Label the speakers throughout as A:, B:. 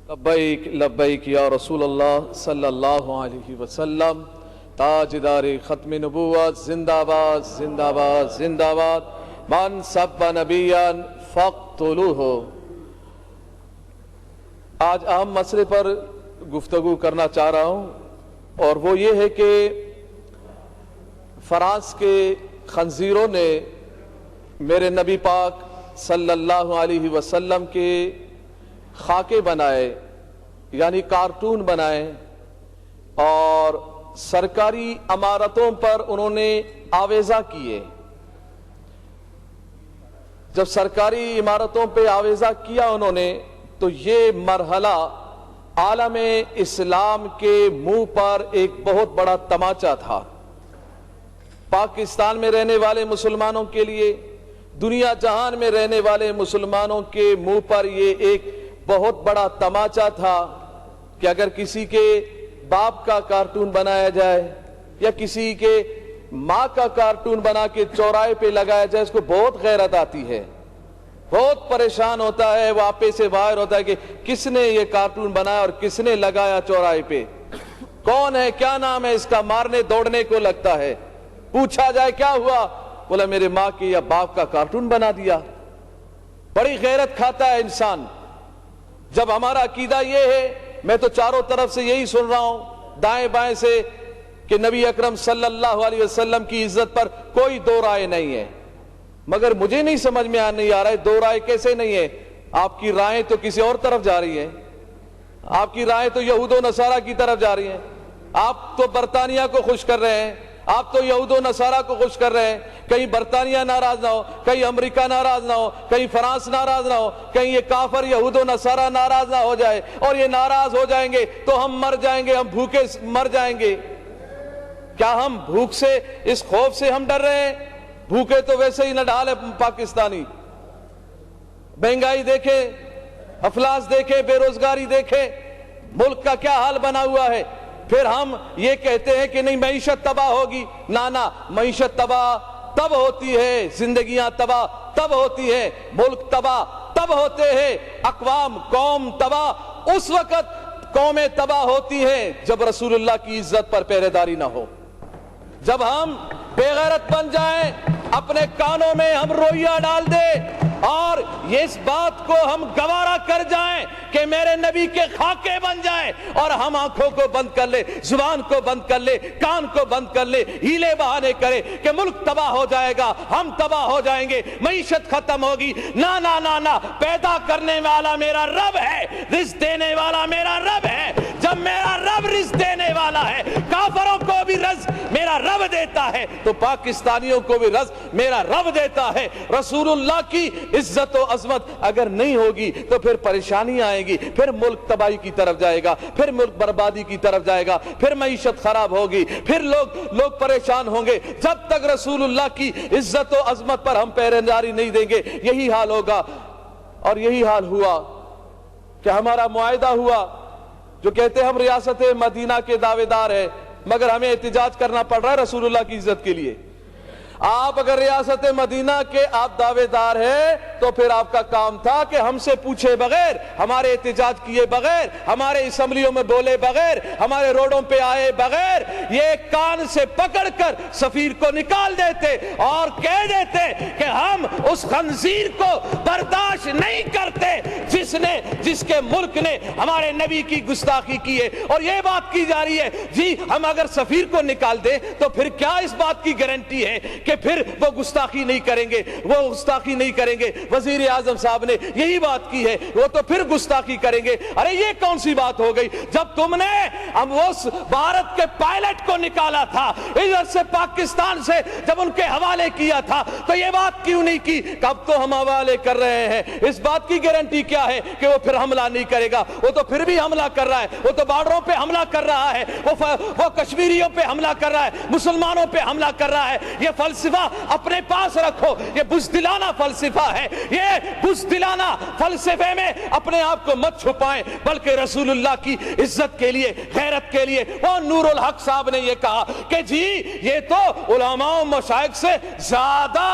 A: لبیک لبیک یا رسول اللہ صلی اللہ علیہ وسلم، تاجدار ختم نبوت، زندہ باد زندہ باد زندہ باد، من سب نبیا فاقتلوہ۔ آج اہم مسئلے پر گفتگو کرنا چاہ رہا ہوں، اور وہ یہ ہے کہ فرانس کے خنزیروں نے میرے نبی پاک صلی اللہ علیہ وسلم کے خاکے بنائے، یعنی کارٹون بنائے، اور سرکاری عمارتوں پر انہوں نے آویزہ کیے۔ جب سرکاری عمارتوں پہ آویزہ کیا انہوں نے، تو یہ مرحلہ عالم اسلام کے منہ پر ایک بہت بڑا تماچا تھا۔ پاکستان میں رہنے والے مسلمانوں کے لیے، دنیا جہان میں رہنے والے مسلمانوں کے منہ پر یہ ایک بہت بڑا تماچا تھا کہ اگر کسی کے باپ کا کارٹون بنایا جائے یا کسی کے ماں کا کارٹون بنا کے چوراہے پہ لگایا جائے، اس کو بہت غیرت آتی ہے، بہت پریشان ہوتا ہے، وہ آپے سے باہر ہوتا ہے کہ کس نے یہ کارٹون بنایا اور کس نے لگایا چوراہے پہ، کون ہے، کیا نام ہے اس کا، مارنے دوڑنے کو لگتا ہے۔ پوچھا جائے کیا ہوا، بولا میرے ماں کے یا باپ کا کارٹون بنا دیا۔ بڑی غیرت کھاتا ہے انسان۔ جب ہمارا عقیدہ یہ ہے، میں تو چاروں طرف سے یہی سن رہا ہوں، دائیں بائیں سے، کہ نبی اکرم صلی اللہ علیہ وسلم کی عزت پر کوئی دو رائے نہیں ہے، مگر مجھے نہیں سمجھ میں نہیں آ رہا ہے دو رائے کیسے نہیں ہے۔ آپ کی رائیں تو کسی اور طرف جا رہی ہیں، آپ کی رائیں تو یہود و نصارہ کی طرف جا رہی ہیں۔ آپ تو برطانیہ کو خوش کر رہے ہیں، آپ تو یہود و نصارہ کو خوش کر رہے ہیں۔ کہیں برطانیہ ناراض نہ ہو، کہیں امریکہ ناراض نہ ہو، کہیں فرانس ناراض نہ ہو، کہیں یہ کافر یہود و نصارہ ناراض نہ ہو جائے، اور یہ ناراض ہو جائیں گے تو ہم مر جائیں گے، ہم بھوکے مر جائیں گے۔ کیا ہم بھوک سے، اس خوف سے ہم ڈر رہے ہیں؟ بھوکے تو ویسے ہی نہ ڈھال ہے پاکستانی۔ مہنگائی دیکھیں، افلاس دیکھیں، بے روزگاری دیکھیں، ملک کا کیا حال بنا ہوا ہے۔ پھر ہم یہ کہتے ہیں کہ نہیں معیشت تباہ ہوگی۔ نانا، معیشت تباہ تب ہوتی ہے، زندگیاں تباہ تب ہوتی ہے، ملک تباہ تب ہوتے ہیں، اقوام قوم تباہ اس وقت قومیں تباہ ہوتی ہیں جب رسول اللہ کی عزت پر پہرے داری نہ ہو، جب ہم بے غیرت بن جائیں، اپنے کانوں میں ہم روئیاں ڈال دیں اور اس بات کو ہم گوارا کر جائیں کہ میرے نبی کے خاکے بن جائیں، اور ہم آنکھوں کو بند کر لے، زبان کو بند کر لے، کان کو بند کر لے، ہیلے بہانے کرے کہ ملک تباہ ہو جائے گا، ہم تباہ ہو جائیں گے، معیشت ختم ہوگی۔ نا نا نا نا، پیدا کرنے والا میرا رب ہے، رزق دینے والا میرا رب ہے۔ جب میرا رب رزق دینے والا ہے، کافروں کو بھی رزق میرا رب دیتا ہے، تو پاکستانیوں کو بھی رزق میرا رب دیتا ہے۔ رسول اللہ کی عزت و عظمت اگر نہیں ہوگی تو پھر پریشانی آئے گی، پھر ملک تباہی کی طرف جائے گا، پھر ملک بربادی کی طرف جائے گا، پھر معیشت خراب ہوگی، پھر لوگ پریشان ہوں گے۔ جب تک رسول اللہ کی عزت و عظمت پر ہم پہرے داری نہیں دیں گے، یہی حال ہوگا۔ اور یہی حال ہوا کہ ہمارا معاہدہ ہوا، جو کہتے ہیں ہم ریاست مدینہ کے دعوے دار ہیں، مگر ہمیں احتجاج کرنا پڑ رہا ہے رسول اللہ کی عزت کے لیے۔ آپ اگر ریاست مدینہ کے آپ دعوے دار ہیں تو پھر آپ کا کام تھا کہ ہم سے پوچھے بغیر، ہمارے احتجاج کیے بغیر، ہمارے اسمبلیوں میں بولے بغیر، ہمارے روڈوں پہ آئے بغیر، یہ کان سے پکڑ کر سفیر کو نکال دیتے اور کہہ دیتے کہ ہم اس خنزیر کو برداشت نہیں کرتے جس کے ملک نے ہمارے نبی کی گستاخی کی ہے۔ اور یہ بات کی جا رہی ہے جی ہم اگر سفیر کو نکال دیں تو پھر کیا اس بات کی گارنٹی ہے کہ پھر وہ گستاخی نہیں کریں گے، وہ گستاخی نہیں کریں گے۔ وزیر اعظم صاحب نے یہی بات کی ہے، وہ تو پھر گستاخی کریں گے۔ ارے یہ کون سی بات ہو گئی؟ جب تم نے ہم اس بھارت کے پائلٹ کو نکالا تھا ادھر سے پاکستان سے، جب ان کے حوالے کیا تھا تو یہ بات کیوں نہیں کی کہ اب تو ہم حوالے کر رہے ہیں؟ اس بات کی گارنٹی کیا ہے کہ وہ پھر حملہ نہیں کرے گا؟ وہ تو پھر بھی حملہ کر رہا ہے، وہ تو بارڈروں پہ حملہ کر رہا ہے، وہ کشمیریوں پہ حملہ کر رہا ہے، مسلمانوں پہ حملہ کر رہا ہے۔ یہ فلسفہ اپنے پاس رکھو، یہ بزدلانہ فلسفہ ہے، یہ بزدلانہ فلسفے میں اپنے آپ کو مت چھپائیں، بلکہ رسول اللہ کی عزت کے لیے، غیرت کے لیے۔ وہ نور الحق صاحب نے یہ کہا کہ جی یہ تو علماء و مشائخ سے زیادہ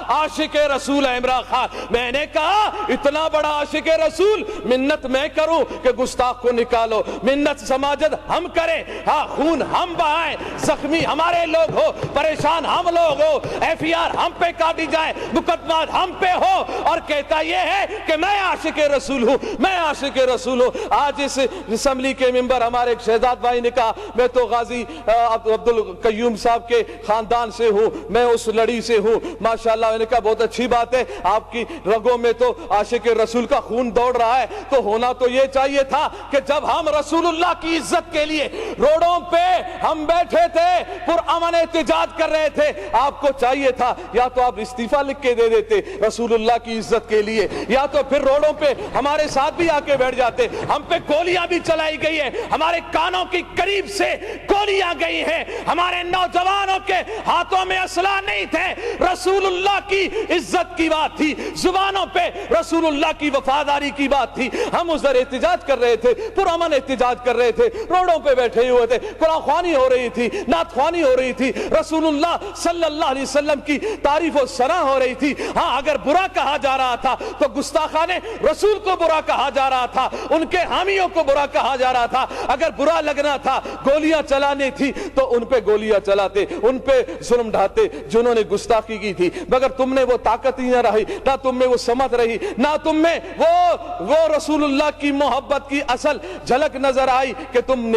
A: عاشق رسول ہے عمران خان۔ میں نے کہا اتنا بڑا عاشق رسول، منت میں کروں کہ گستاخ کو نکالو، منت سماجت ہم کریں، ہاں خون ہم بہائیں، زخمی ہمارے لوگ ہو، پریشان ہم لوگ ہو، ایف ای آر ہم پہ کاٹی جائے، مقدمات ہم پہ ہو، اور کہتا یہ ہے کہ میں عاشق رسول ہوں، میں عاشق رسول ہوں۔ آج اس اسمبلی کے ممبر ہمارے ایک شہزاد بھائی نے کہا میں تو غازی عبدالقیوم صاحب کے خاندان سے ہوں، میں اس لڑی سے ہوں، ماشاءاللہ۔ میں نے کہا بہت اچھی بات ہے، آپ کی رگوں میں تو عاشق رسول کا خون دوڑ رہا ہے، تو ہونا تو یہ چاہیے تھا کہ جب ہم رسول اللہ کی عزت کے لیے روڈوں پہ ہم بیٹھے تھے، پرامن احتجاج کر رہے تھے، آپ کو چاہیے تھا یا تو آپ استعفیٰ لکھ کے دے دیتے رسول اللہ کی عزت کے لیے، یا تو پھر روڈوں پہ ہمارے ساتھ بھی آ کے بیٹھ جاتے۔ ہم پہ گولیاں بھی چلائی گئی ہیں، ہمارے کانوں کی قریب سے گولیاں گئی ہیں، ہمارے نوجوانوں کے ہاتھوں میں اسلحہ نہیں تھے، رسول اللہ کی عزت کی بات تھی، زبانوں پہ رسول اللہ کی وفاداری کی بات تھی۔ ہم اس در احتجاج کر رہے تھے، پرامن احتجاج کر رہے تھے، روڈوں پہ بیٹھے ہوئے تھے، قرآن خوانی ہو رہی تھی، نعت خوانی ہو رہی تھی، رسول اللہ صلی اللہ علیہ وسلم کی تعریف و ثنا ہو رہی تھی۔ ہاں اگر برا کہا جا رہا تھا تو گستاخانے رسول کو برا کہا جا رہا تھا، ان کے حامیوں کو برا کہا جا رہا تھا۔ اگر برا لگنا تھا، گولیاں چلانے تھی تو ان پہ گولیاں چلاتے، ان پہ ظلم ڈھاتے جنہوں نے گستاخی کی تھی، مگر تم نے وہ طاقت ہی نہ رہی، نہ تم میں وہ سمت رہی، نہ تم میں وہ رسول اللہ کی محبت کی اصل جھلک نظر آئی کہ تم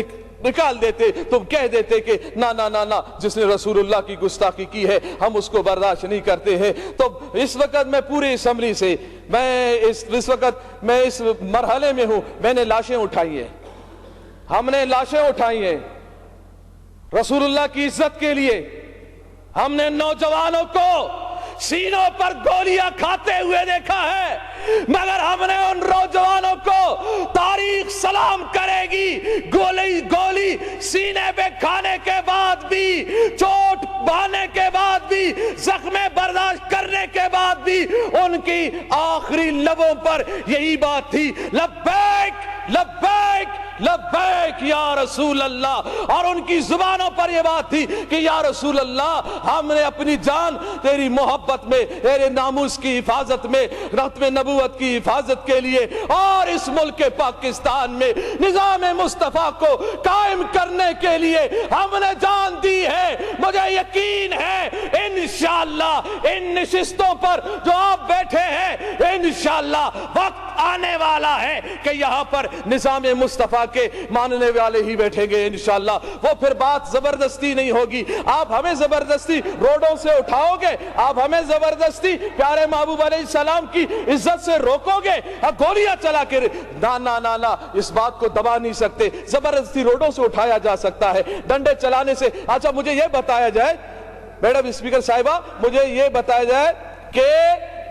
A: نکال دیتے، تم کہہ دیتے کہ نا نا نا نا، جس نے رسول اللہ کی گستاخی کی ہے ہم اس کو برداشت نہیں کرتے ہیں۔ تو اس وقت میں پوری اسمبلی سے اس وقت میں اس مرحلے میں ہوں، میں نے لاشیں اٹھائی ہیں، ہم نے لاشیں اٹھائی ہیں رسول اللہ کی عزت کے لیے۔ ہم نے نوجوانوں کو سینوں پر گولیاں کھاتے ہوئے دیکھا ہے، مگر ہم نے ان نوجوانوں کو تاریخ سلام کرے گی، گولی سینے پہ کھانے کے بعد بھی، چوٹ بہانے کے بعد بھی، زخم برداشت کرنے کے بعد بھی ان کی آخری لبوں پر یہی بات تھی، لبیک لبیک لبیک یا رسول اللہ، اور ان کی زبانوں پر یہ بات تھی کہ یا رسول اللہ ہم نے اپنی جان تیری محبت میں، تیرے ناموس کی حفاظت میں، ختم نبوت کی حفاظت کے لیے اور اس ملک پاکستان میں نظام مصطفیٰ کو قائم کرنے کے لیے ہم نے جان دی ہے۔ مجھے یقین ہے انشاءاللہ ان نشستوں پر جو آپ بیٹھے ہیں، انشاءاللہ وقت آنے والا ہے کہ یہاں پر نظام مصطفیٰ کے ماننے والے ہی بیٹھیں گے انشاءاللہ۔ وہ پھر بات زبردستی نہیں ہوگی، آپ ہمیں زبردستی روڈوں سے اٹھاؤ گے، آپ ہمیں زبردستی پیارے محبوب علیہ السلام کی عزت سے روکو گے، گولیاں چلا کے نا نا نا نا، اس بات کو دبا نہیں سکتے۔ زبردستی روڈوں سے اٹھایا جا سکتا ہے، ڈنڈے چلانے سے۔ اچھا مجھے یہ بتایا جائے میڈم اسپیکر صاحبہ، مجھے یہ بتایا جائے کہ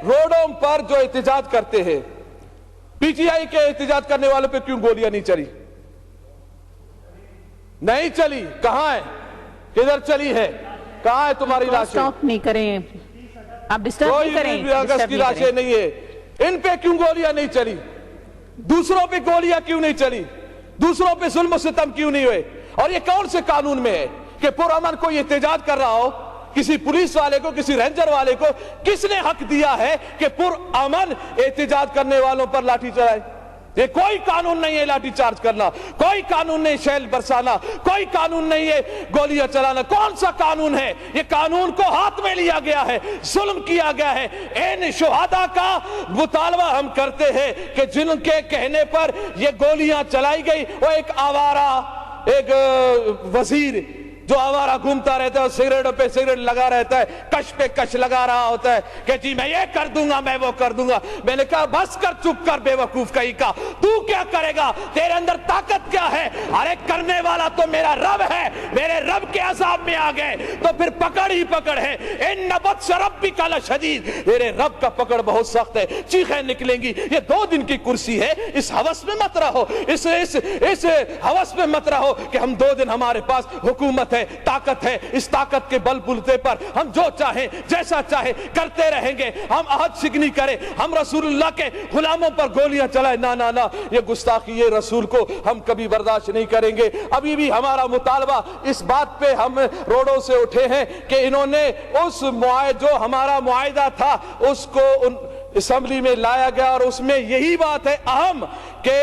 A: روڈوں پر جو احتجاج کرتے ہیں، پی ٹی آئی کے احتجاج کرنے والوں پہ کیوں گولیاں نہیں چلی؟ نہیں چلی، کہاں ہے؟ کدھر چلی ہے؟ کہاں ہے تمہاری لاشیں؟
B: سٹاپ نہیں کریں، آپ ڈسٹرب نہیں کریں،
A: کوئی اگست کی لاشیں نہیں ہے، ان پہ کیوں گولیاں نہیں چلی؟ دوسروں پہ گولیاں کیوں نہیں چلی؟ دوسروں پہ ظلم و ستم کیوں نہیں ہوئے؟ اور یہ کون سے قانون میں ہے کہ پرامن کوئی احتجاج کر رہا ہو، کسی پولیس والے کو، کسی رینجر والے کو کس نے حق دیا ہے کہ پرامن احتجاج کرنے والوں پر لاٹھی چلائے؟ یہ کوئی قانون نہیں ہے لاٹھی چارج کرنا، کوئی قانون نہیں شیل برسانا، کوئی قانون نہیں ہے گولیاں چلانا۔ کون سا قانون ہے؟ یہ قانون کو ہاتھ میں لیا گیا ہے، ظلم کیا گیا ہے۔ ان شہداء کا مطالبہ ہم کرتے ہیں کہ جن کے کہنے پر یہ گولیاں چلائی گئی، وہ ایک آوارہ، ایک وزیر جو آوارہ گھومتا رہتا ہے، سگریٹوں پہ سگریٹ لگا رہتا ہے، کش پہ کش لگا رہا ہوتا ہے کہ جی میں یہ کر دوں گا، میں وہ کر دوں گا۔ میں نے کہا بس کر، چپ کر، بے وقوف کہیں کا، تو کیا کرے گا؟ تیرے اندر طاقت کیا ہے؟ ارے کرنے والا تو میرا رب ہے، میرے رب کے عذاب میں آ گئے تو پھر پکڑ ہی پکڑ ہے۔ ان بطش ربک لشدید، تیرے رب کا پکڑ بہت سخت ہے، چیخیں نکلیں گی۔ یہ 2 دن کی کرسی ہے، اس ہوس میں مت رہو، اس ہوس میں مت رہو کہ ہم 2 دن ہمارے پاس حکومت ہے۔ ہے، طاقت ہے، اس طاقت کے بل بلتے پر ہم جو چاہیں جیسا چاہیں کرتے رہیں گے، ہم عہد شکنی کریں، ہم رسول اللہ کے غلاموں پر گولیاں چلائیں، نہ نہ نہ، یہ گستاخی یہ رسول کو ہم کبھی برداشت نہیں کریں گے۔ ابھی بھی ہمارا مطالبہ اس بات پہ ہم روڈوں سے اٹھے ہیں کہ انہوں نے اس جو ہمارا معاہدہ تھا اس کو اسمبلی میں لایا گیا، اور اس میں یہی بات ہے اہم کہ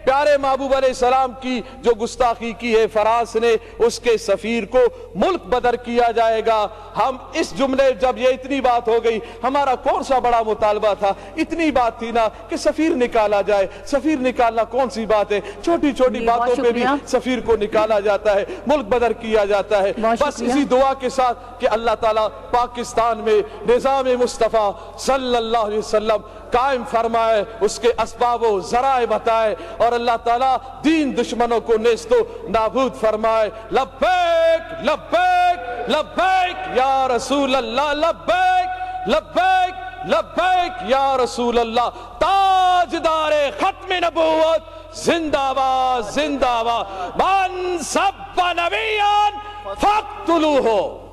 A: پیارے محبوب علیہ السلام کی جو گستاخی کی ہے فرانس نے، اس کے سفیر کو ملک بدر کیا جائے گا۔ ہم اس جملے جب یہ اتنی بات ہو گئی، ہمارا کون سا بڑا مطالبہ تھا، اتنی بات تھی نا کہ سفیر نکالا جائے۔ سفیر نکالنا کون سی بات ہے، چھوٹی چھوٹی باتوں پہ بھی سفیر کو نکالا جاتا ہے، ملک بدر کیا جاتا ہے۔ بس اسی دعا کے ساتھ کہ اللہ تعالیٰ پاکستان میں نظام مصطفیٰ صلی اللہ علیہ وسلم قائم فرمائے، اس کے اسباب و ذرائع بتائے، اور اللہ تعالیٰ دین دشمنوں کو نیست و نابود فرمائے۔ لبیک لبیک لبیک یا رسول اللہ، لبیک لبیک لبیک یا رسول اللہ۔ تاجدار ختم نبوت زندہ باد زندہ باد، من سب نبیان فاقتلوہ۔